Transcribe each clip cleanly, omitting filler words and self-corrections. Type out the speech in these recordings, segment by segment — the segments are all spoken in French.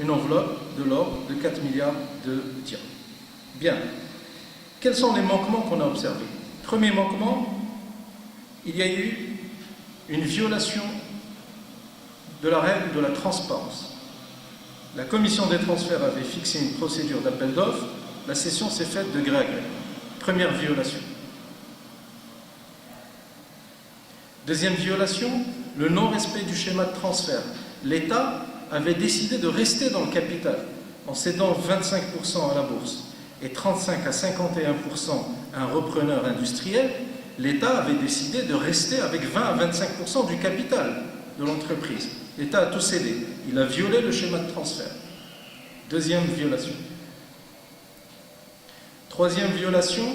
une enveloppe de l'ordre de 4 milliards de dirhams. Bien. Quels sont les manquements qu'on a observés? Premier manquement, il y a eu une violation de la règle de la transparence. La commission des transferts avait fixé une procédure d'appel d'offres, la cession s'est faite de gré à gré. Première violation. Deuxième violation, le non-respect du schéma de transfert. L'État avait décidé de rester dans le capital en cédant 25% à la bourse et 35 à 51% à un repreneur industriel. L'État avait décidé de rester avec 20 à 25% du capital de l'entreprise. L'État a tout cédé. Il a violé le schéma de transfert. Deuxième violation. Troisième violation,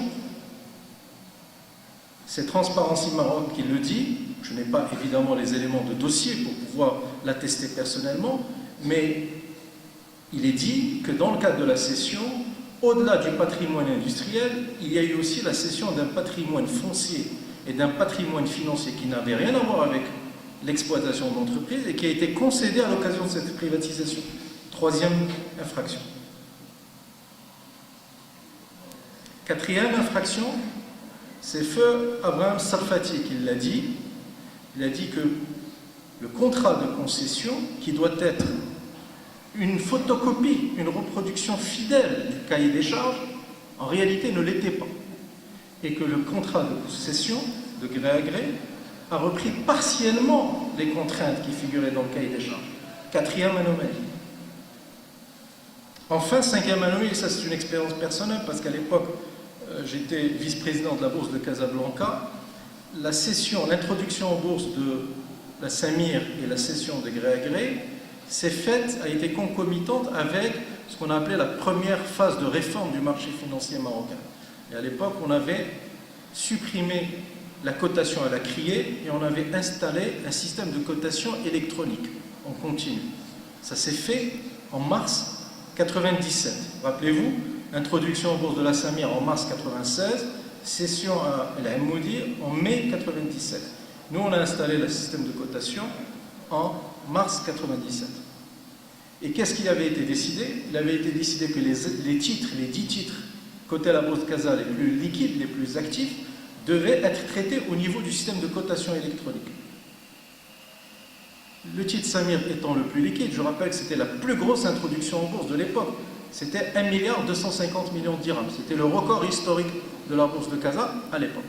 c'est Transparency Maroc qui le dit. Je n'ai pas évidemment les éléments de dossier pour pouvoir l'attester personnellement, mais il est dit que dans le cadre de la cession, au-delà du patrimoine industriel, il y a eu aussi la cession d'un patrimoine foncier et d'un patrimoine financier qui n'avait rien à voir avec l'exploitation de l'entreprise et qui a été concédé à l'occasion de cette privatisation. Troisième infraction. Quatrième infraction, c'est Feu Abraham Sarfati qui l'a dit. Il a dit que le contrat de concession, qui doit être une photocopie, une reproduction fidèle du cahier des charges, en réalité ne l'était pas. Et que le contrat de concession, de gré à gré, a repris partiellement les contraintes qui figuraient dans le cahier des charges. Quatrième anomalie. Enfin, cinquième anomalie, et ça c'est une expérience personnelle, parce qu'à l'époque, j'étais vice-président de la bourse de Casablanca. La cession, l'introduction en bourse de la Samir et la cession de gré à gré s'est faite, a été concomitante avec ce qu'on a appelé la première phase de réforme du marché financier marocain. Et à l'époque, on avait supprimé la cotation à la criée et on avait installé un système de cotation électronique en continu. Ça s'est fait en mars 97. Rappelez-vous, introduction en bourse de la Samir en mars 96, cession à la Moudi en mai 97. Nous, on a installé le système de cotation en mars 97. Et qu'est-ce qui avait été décidé? Il avait été décidé que les titres, les 10 titres cotés à la bourse de Casa les plus liquides, les plus actifs, devaient être traités au niveau du système de cotation électronique. Le titre Samir étant le plus liquide, je rappelle que c'était la plus grosse introduction en bourse de l'époque. C'était 1,250 milliard de dirhams. C'était le record historique de la bourse de Casa à l'époque.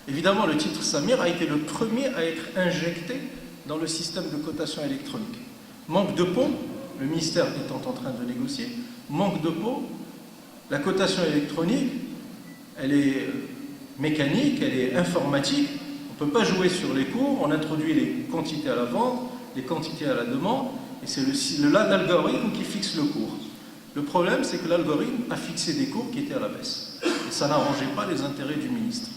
Évidemment, le titre Samir a été le premier à être injecté dans le système de cotation électronique. Manque de pot, le ministère étant en train de négocier, manque de pot, la cotation électronique, elle est mécanique, elle est informatique, on ne peut pas jouer sur les cours, on introduit les quantités à la vente, les quantités à la demande, et c'est l'algorithme qui fixe le cours. Le problème, c'est que l'algorithme a fixé des cours qui étaient à la baisse. Et ça n'arrangeait pas les intérêts du ministre.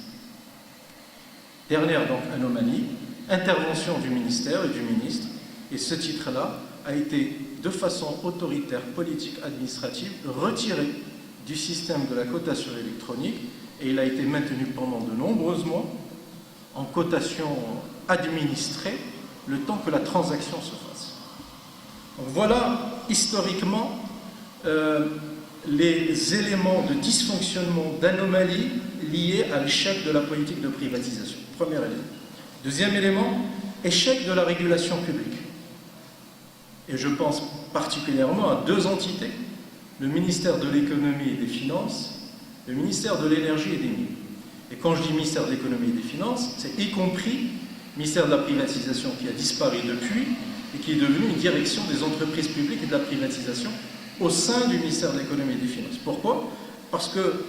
Dernière donc anomalie, intervention du ministère et du ministre, et ce titre-là a été de façon autoritaire, politique, administrative, retiré du système de la cotation électronique, et il a été maintenu pendant de nombreux mois en cotation administrée, le temps que la transaction se fasse. Donc voilà, historiquement, les éléments de dysfonctionnement, d'anomalie liés à l'échec de la politique de privatisation. Premier élément. Deuxième élément, échec de la régulation publique. Et je pense particulièrement à deux entités, le ministère de l'économie et des finances, le ministère de l'énergie et des mines. Et quand je dis ministère de l'économie et des finances, c'est y compris le ministère de la privatisation qui a disparu depuis et qui est devenu une direction des entreprises publiques et de la privatisation au sein du ministère de l'économie et des finances. Pourquoi? Parce que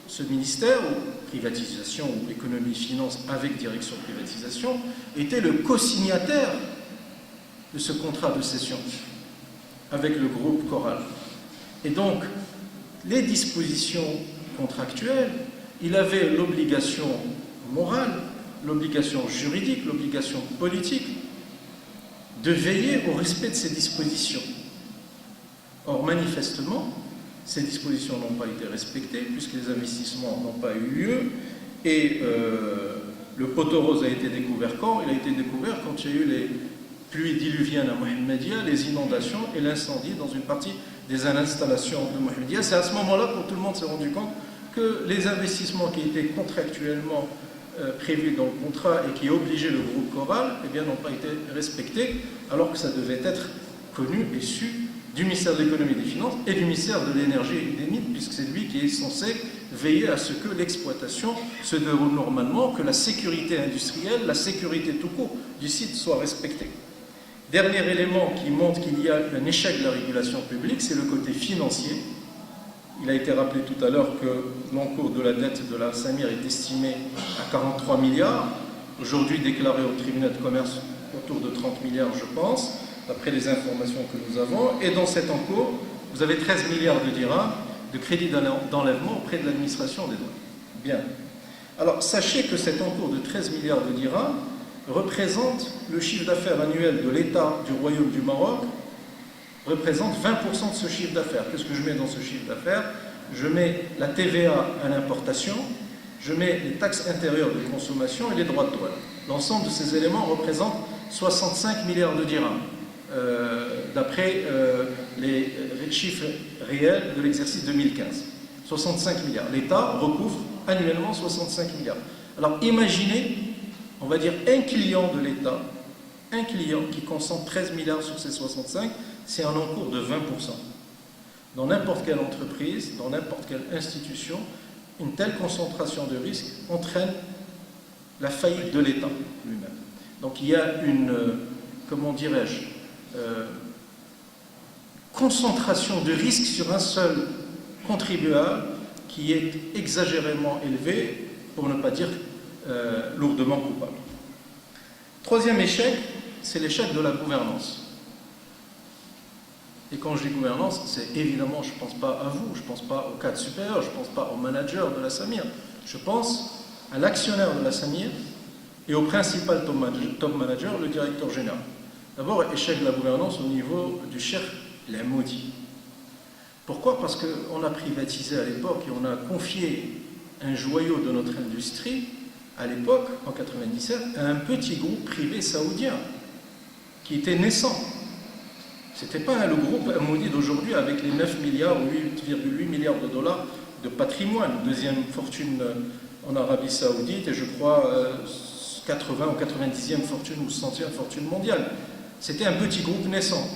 ce ministère, ou privatisation ou économie et finances avec direction privatisation, était le co-signataire de ce contrat de cession avec le groupe Coral. Et donc, les dispositions contractuelles, il avait l'obligation morale, l'obligation juridique, l'obligation politique de veiller au respect de ces dispositions. Or, manifestement, ces dispositions n'ont pas été respectées puisque les investissements n'ont pas eu lieu et le poteau rose a été découvert quand? Il a été découvert quand il y a eu les pluies diluviennes à Mohammedia, les inondations et l'incendie dans une partie des installations de Mohammedia. C'est à ce moment-là que tout le monde s'est rendu compte que les investissements qui étaient contractuellement prévus dans le contrat et qui obligeaient le groupe Coral, eh bien, n'ont pas été respectés, alors que ça devait être connu et su du ministère de l'économie et des finances et du ministère de l'énergie et des mines, puisque c'est lui qui est censé veiller à ce que l'exploitation se déroule normalement, que la sécurité industrielle, la sécurité tout court du site soit respectée. Dernier élément qui montre qu'il y a un échec de la régulation publique, c'est le côté financier. Il a été rappelé tout à l'heure que l'encours de la dette de la Samir est estimé à 43 milliards, aujourd'hui déclaré au tribunal de commerce autour de 30 milliards, je pense, d'après les informations que nous avons. Et dans cet encours, vous avez 13 milliards de dirhams de crédit d'enlèvement auprès de l'administration des douanes. Bien. Alors, sachez que cet encours de 13 milliards de dirhams représente le chiffre d'affaires annuel de l'État du Royaume du Maroc, représente 20% de ce chiffre d'affaires. Qu'est-ce que je mets dans ce chiffre d'affaires? Je mets la TVA à l'importation, je mets les taxes intérieures de consommation et les droits de douane. L'ensemble de ces éléments représente 65 milliards de dirhams, d'après les chiffres réels de l'exercice 2015. 65 milliards. L'État recouvre annuellement 65 milliards. Alors imaginez, on va dire un client de l'État, un client qui concentre 13 milliards sur ces 65, c'est un encours de 20%. Dans n'importe quelle entreprise, dans n'importe quelle institution, une telle concentration de risque entraîne la faillite de l'État lui-même. Donc il y a une, comment dirais-je, concentration de risque sur un seul contribuable qui est exagérément élevé, pour ne pas dire lourdement coupable. Troisième échec, c'est l'échec de la gouvernance. Et quand je dis gouvernance, c'est évidemment, je ne pense pas à vous, je ne pense pas au cadre supérieur, je ne pense pas au manager de la Samir, je pense à l'actionnaire de la Samir et au principal top manager, le directeur général. D'abord, échec de la gouvernance au niveau du Cheikh Al-Amoudi. Pourquoi? Parce qu'on a privatisé à l'époque et on a confié un joyau de notre industrie, à l'époque, en 1997, à un petit groupe privé saoudien qui était naissant. Ce n'était pas le groupe Amoudi d'aujourd'hui avec les 9 milliards ou 8,8 milliards de dollars de patrimoine, deuxième fortune en Arabie Saoudite et je crois 80 ou 90e fortune ou 100e fortune mondiale. C'était un petit groupe naissant.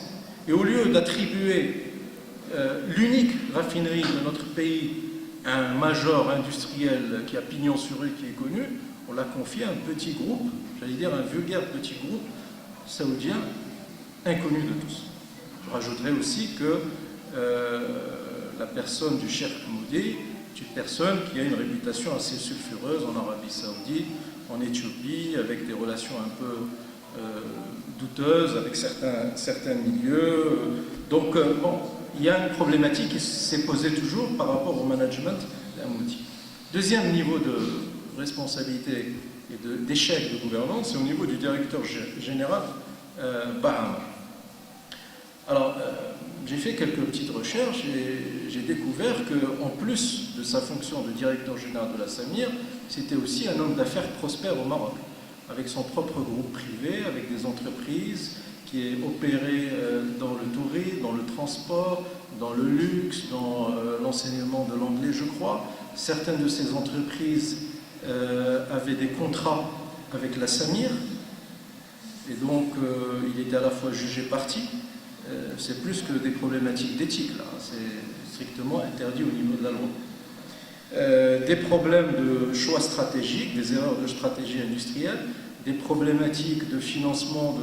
Et au lieu d'attribuer l'unique raffinerie de notre pays à un major industriel qui a pignon sur rue, qui est connu, on l'a confié à un petit groupe, j'allais dire un vulgaire petit groupe saoudien inconnu de tous. Je rajouterai aussi que la personne du Cheikh Amoudi est une personne qui a une réputation assez sulfureuse en Arabie Saoudite, en Éthiopie, avec des relations un peu douteuses avec certains milieux. Donc, bon, il y a une problématique qui s'est posée toujours par rapport au management d'Amoudi. Deuxième niveau de responsabilité et d'échec de gouvernance, c'est au niveau du directeur général Bahama. Alors, j'ai fait quelques petites recherches et j'ai découvert qu'en plus de sa fonction de directeur général de la Samir, c'était aussi un homme d'affaires prospère au Maroc, avec son propre groupe privé, avec des entreprises qui est opéré dans le tourisme, dans le transport, dans le luxe, dans l'enseignement de l'anglais, je crois. Certaines de ces entreprises avaient des contrats avec la Samir, et donc il était à la fois jugé parti. C'est plus que des problématiques d'éthique, là. C'est strictement interdit au niveau de la loi. Des problèmes de choix stratégiques, des erreurs de stratégie industrielle, des problématiques de financement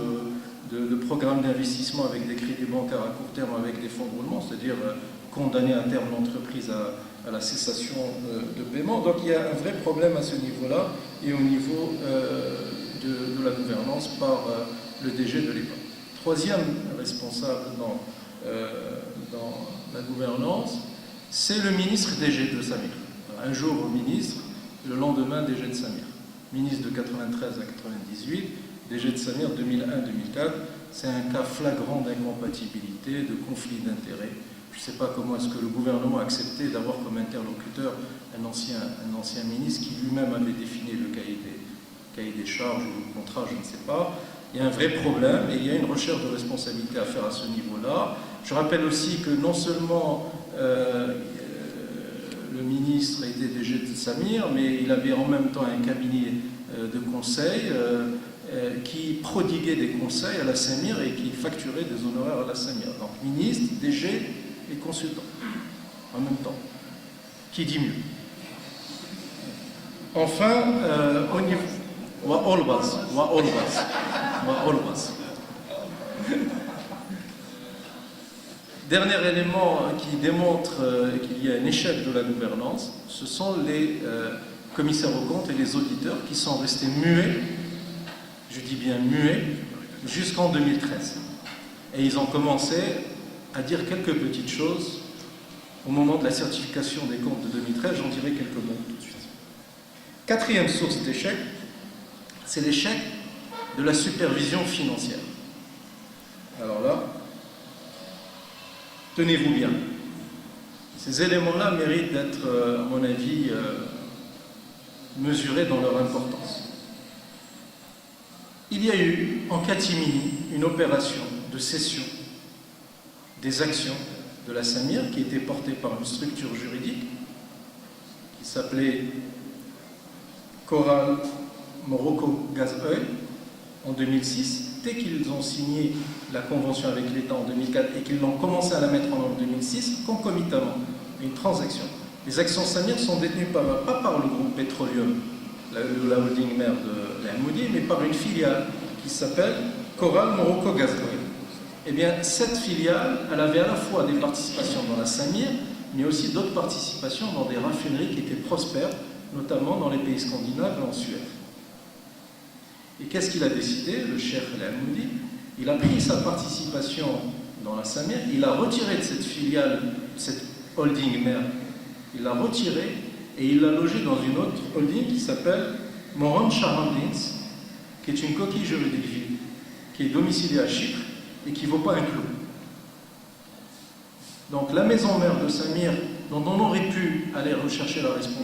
de programmes d'investissement avec des crédits bancaires à court terme avec des fonds de roulement, c'est-à-dire condamner à terme l'entreprise à la cessation de paiement. Donc il y a un vrai problème à ce niveau-là et au niveau de la gouvernance par le DG de l'époque. Troisième responsable dans la gouvernance, c'est le ministre DG de Samir. Un jour ministre, le lendemain DG de Samir. Ministre de 93 à 98, DG de Samir 2001-2004. C'est un cas flagrant d'incompatibilité, de conflit d'intérêts. Je ne sais pas comment est-ce que le gouvernement a accepté d'avoir comme interlocuteur un ancien ministre qui lui-même avait défini le cahier des charges ou le contrat, je ne sais pas. Il y a un vrai problème et il y a une recherche de responsabilité à faire à ce niveau-là. Je rappelle aussi que non seulement le ministre était DG de Samir, mais il avait en même temps un cabinet de conseil qui prodiguait des conseils à la Samir et qui facturait des honoraires à la Samir. Donc ministre, DG et consultant en même temps. Qui dit mieux? Enfin, au niveau... Dernier élément qui démontre qu'il y a un échec de la gouvernance, ce sont les commissaires aux comptes et les auditeurs qui sont restés muets, je dis bien muets, jusqu'en 2013. Et ils ont commencé à dire quelques petites choses au moment de la certification des comptes de 2013, j'en dirai quelques mots tout de suite. Quatrième source d'échec, c'est l'échec de la supervision financière. Alors là, tenez-vous bien. Ces éléments-là méritent d'être, à mon avis, mesurés dans leur importance. Il y a eu, en catimini, une opération de cession des actions de la Samir qui était portée par une structure juridique qui s'appelait Coral Morocco Gaz Oil en 2006. Dès qu'ils ont signé la convention avec l'État en 2004 et qu'ils l'ont commencé à la mettre en œuvre en 2006, concomitamment, une transaction. Les actions Samir sont détenues pas par le groupe Petroleum, la holding mère de l'Hamoudi, mais par une filiale qui s'appelle Coral Morocco Gaz Oil. Eh bien, cette filiale, elle avait à la fois des participations dans la Samir, mais aussi d'autres participations dans des raffineries qui étaient prospères, notamment dans les pays scandinaves et en Suède. Et qu'est-ce qu'il a décidé, le chef Al-Hamoudi? Il a pris sa participation dans la Samir, il a retiré de cette filiale, cette holding mère, il l'a retiré et il l'a logé dans une autre holding qui s'appelle Moran Charandins, qui est une coquille juridique vide, qui est domiciliée à Chypre et qui ne vaut pas un clou. Donc la maison mère de Samir, dont on aurait pu aller rechercher la responsabilité,